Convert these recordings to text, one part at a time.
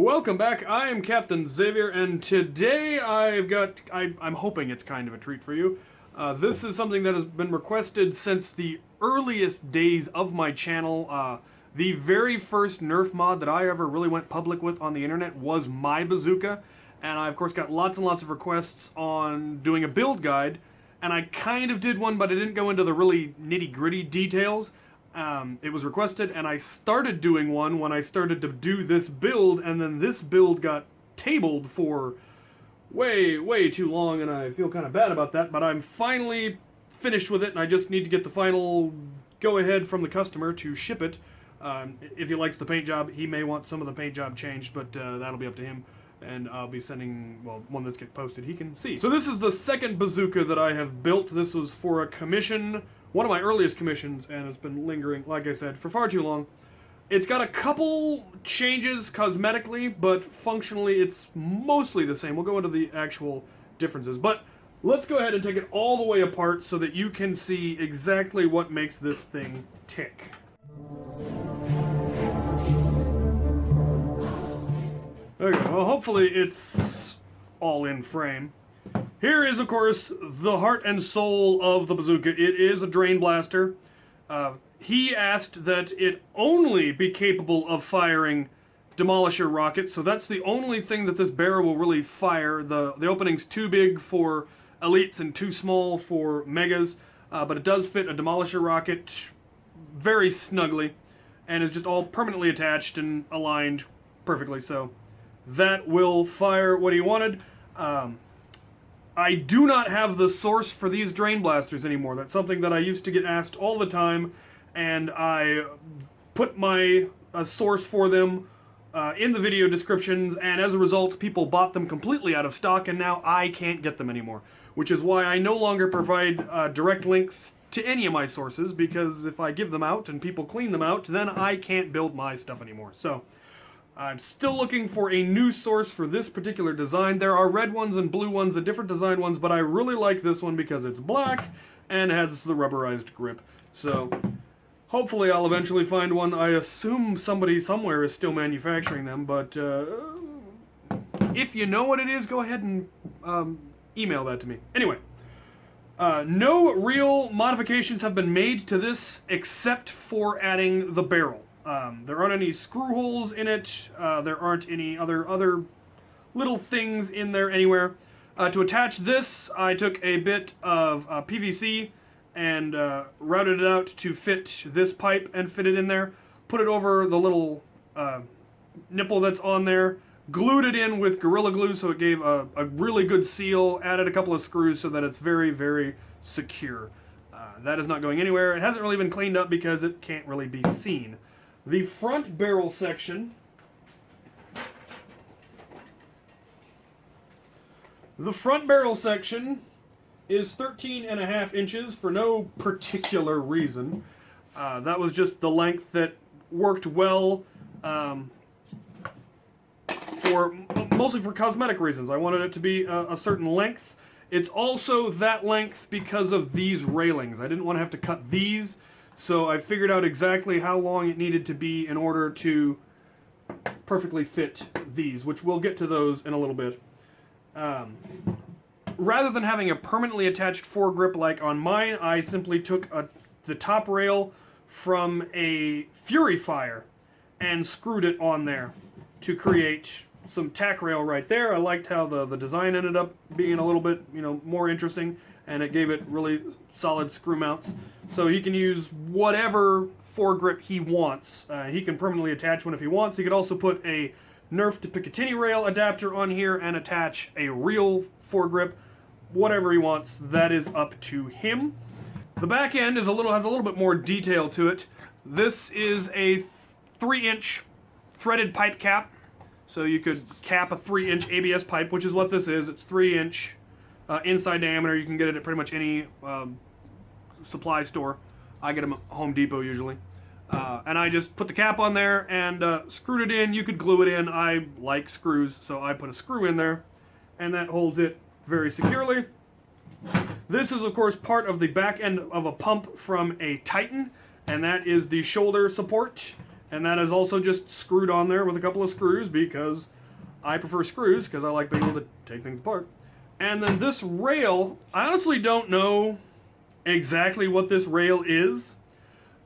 Welcome back. I am Captain Xavier, and today I'm hoping it's kind of a treat for you. This is something that has been requested since the earliest days of my channel. The very first Nerf mod that I ever really went public with on the internet was my bazooka, and I of course got lots and lots of requests on doing a build guide, and I kind of did one, but I didn't go into the really nitty-gritty details. It was requested, and I started doing one when I started to do this build, and then this build got tabled for way too long, and I feel kind of bad about that, but I'm finally finished with it, and I just need to get the final go-ahead from the customer to ship it. If he likes the paint job, he may want some of the paint job changed, but that'll be up to him, and I'll be sending, well, one that's get posted he can see. So this is the second bazooka that I have built. This was for a commission, one of my earliest commissions, and it's been lingering, like I said, for far too long. It's got a couple changes cosmetically, but functionally it's mostly the same. We'll go into the actual differences, but let's go ahead and take it all the way apart so that you can see exactly what makes this thing tick. Okay, well, hopefully it's all in frame. Here is, of course, the heart and soul of the bazooka. It is a Drain Blaster. He asked that it only be capable of firing Demolisher rockets, so that's the only thing that this barrel will really fire. The opening's too big for elites and too small for megas, but it does fit a Demolisher rocket very snugly, and is just all permanently attached and aligned perfectly, so that will fire what he wanted. I do not have the source for these Drain Blasters anymore. That's something that I used to get asked all the time, and I put my source for them in the video descriptions, and as a result, people bought them completely out of stock, and now I can't get them anymore. Which is why I no longer provide direct links to any of my sources, because if I give them out and people clean them out, then I can't build my stuff anymore. So I'm still looking for a new source for this particular design. There are red ones and blue ones and different design ones, but I really like this one because it's black and has the rubberized grip. So hopefully I'll eventually find one. I assume somebody somewhere is still manufacturing them, but if you know what it is, go ahead and email that to me. Anyway, no real modifications have been made to this except for adding the barrel. There aren't any screw holes in it. There aren't any other little things in there anywhere. To attach this, I took a bit of PVC and routed it out to fit this pipe and fit it in there. Put it over the little nipple that's on there. Glued it in with Gorilla Glue so it gave a really good seal. Added a couple of screws so that it's very secure. That is not going anywhere. It hasn't really been cleaned up because it can't really be seen. The front barrel section is 13.5 inches for no particular reason. That was just the length that worked well mostly for cosmetic reasons. I wanted it to be a certain length. It's also that length because of these railings. I didn't want to have to cut these. So I figured out exactly how long it needed to be in order to perfectly fit these, which we'll get to those in a little bit. Rather than having a permanently attached foregrip like on mine, I simply took the top rail from a Fury Fire and screwed it on there to create some tack rail right there. I liked how the design ended up being a little bit, more interesting, and it gave it really solid screw mounts. So he can use whatever foregrip he wants. He can permanently attach one if he wants. He could also put a Nerf to Picatinny rail adapter on here and attach a real foregrip. Whatever he wants, that is up to him. The back end has a little bit more detail to it. This is a 3-inch threaded pipe cap. So you could cap a 3-inch ABS pipe, which is what this is. It's 3-inch inside diameter. You can get it at pretty much any supply store. I get them at Home Depot usually. And I just put the cap on there and screwed it in. You could glue it in. I like screws, so I put a screw in there, and that holds it very securely. This is, of course, part of the back end of a pump from a Titan, and that is the shoulder support. And that is also just screwed on there with a couple of screws because I prefer screws because I like being able to take things apart. And then this rail, I honestly don't know exactly what this rail is.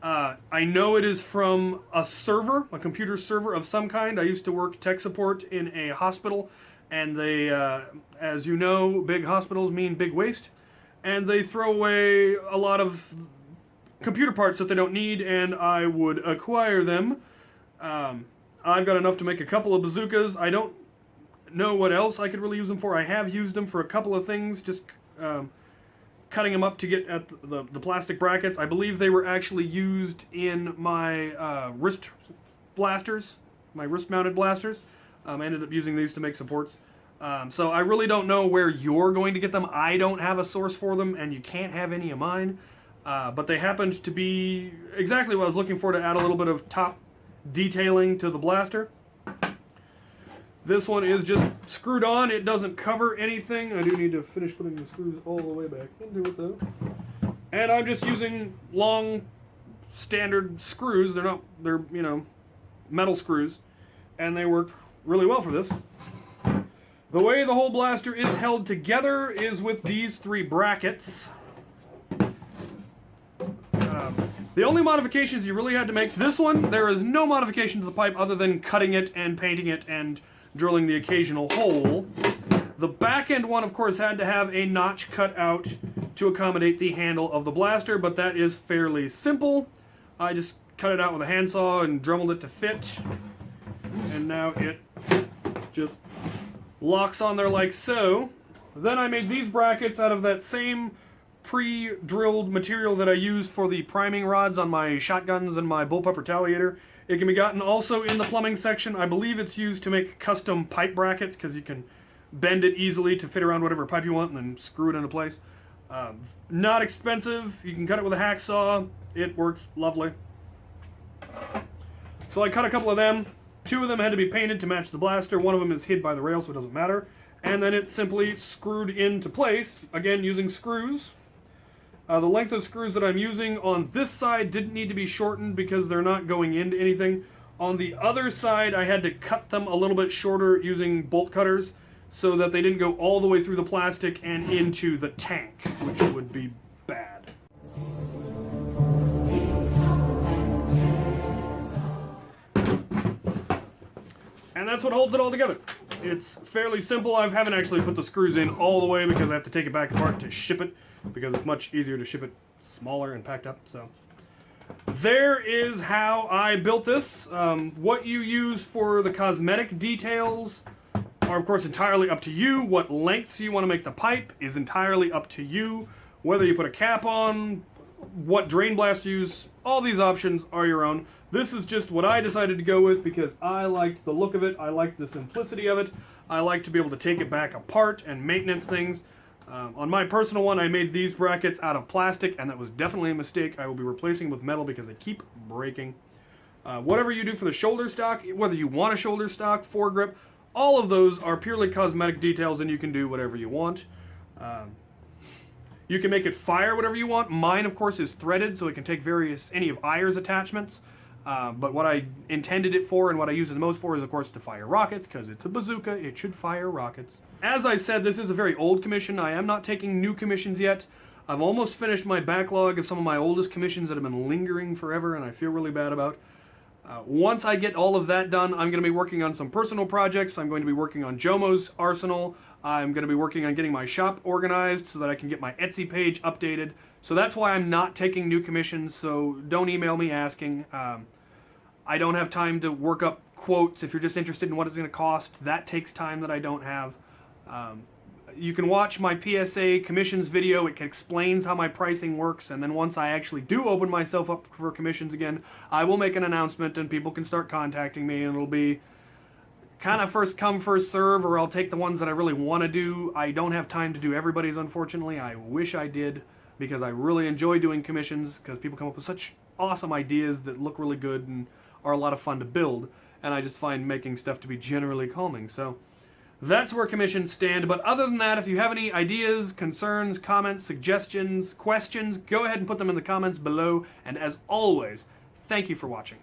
I know it is from a server, a computer server of some kind. I used to work tech support in a hospital, and they, as you know, big hospitals mean big waste, and they throw away a lot of computer parts that they don't need, and I would acquire them. I've got enough to make a couple of bazookas. I don't know what else I could really use them for. I have used them for a couple of things, just cutting them up to get at the plastic brackets. I believe they were actually used in my wrist blasters, my wrist-mounted blasters. I ended up using these to make supports. So I really don't know where you're going to get them. I don't have a source for them, and you can't have any of mine. But they happened to be exactly what I was looking for to add a little bit of top detailing to the blaster. This one is just screwed on. It doesn't cover anything. I do need to finish putting the screws all the way back into it though. And I'm just using long standard screws. They're, you know, metal screws. And they work really well for this. The way the whole blaster is held together is with these three brackets. The only modifications you really had to make, this one, there is no modification to the pipe other than cutting it and painting it and drilling the occasional hole. The back end one, of course, had to have a notch cut out to accommodate the handle of the blaster, but that is fairly simple. I just cut it out with a handsaw and dremelled it to fit, and now it just locks on there like so. Then I made these brackets out of that same pre-drilled material that I use for the priming rods on my shotguns and my bullpup retaliator. It can be gotten also in the plumbing section. I believe it's used to make custom pipe brackets because you can bend it easily to fit around whatever pipe you want and then screw it into place. Not expensive. You can cut it with a hacksaw. It works lovely. So I cut a couple of them. Two of them had to be painted to match the blaster. One of them is hid by the rail, so it doesn't matter. And then it's simply screwed into place, again using screws. The length of screws that I'm using on this side didn't need to be shortened because they're not going into anything. On the other side, I had to cut them a little bit shorter using bolt cutters so that they didn't go all the way through the plastic and into the tank, which would be bad. And that's what holds it all together. It's fairly simple. I haven't actually put the screws in all the way because I have to take it back apart to ship it, because it's much easier to ship it smaller and packed up. So there is how I built this. What you use for the cosmetic details are of course entirely up to you. What lengths you want to make the pipe is entirely up to you. Whether you put a cap on, what drain blast you use, all these options are your own. This is just what I decided to go with because I liked the look of it, I liked the simplicity of it, I like to be able to take it back apart and maintenance things. On my personal one, I made these brackets out of plastic, and that was definitely a mistake. I will be replacing with metal because they keep breaking. Whatever you do for the shoulder stock, whether you want a shoulder stock, foregrip, all of those are purely cosmetic details, and you can do whatever you want. You can make it fire whatever you want. Mine, of course, is threaded, so it can take any of Eyer's attachments. But what I intended it for and what I use it the most for is, of course, to fire rockets, because it's a bazooka, it should fire rockets. As I said, this is a very old commission. I am not taking new commissions yet. I've almost finished my backlog of some of my oldest commissions that have been lingering forever, and I feel really bad about. Once I get all of that done, I'm going to be working on some personal projects. I'm going to be working on Jomo's arsenal. I'm going to be working on getting my shop organized so that I can get my Etsy page updated. So that's why I'm not taking new commissions, so don't email me asking. I don't have time to work up quotes if you're just interested in what it's going to cost. That takes time that I don't have. You can watch my PSA commissions video. It explains how my pricing works, and then once I actually do open myself up for commissions again, I will make an announcement and people can start contacting me, and it'll be kind of first come, first serve, or I'll take the ones that I really want to do. I don't have time to do everybody's, unfortunately. I wish I did, because I really enjoy doing commissions, because people come up with such awesome ideas that look really good and are a lot of fun to build, and I just find making stuff to be generally calming. So that's where commissions stand. But other than that, if you have any ideas, concerns, comments, suggestions, questions, go ahead and put them in the comments below. And as always, thank you for watching.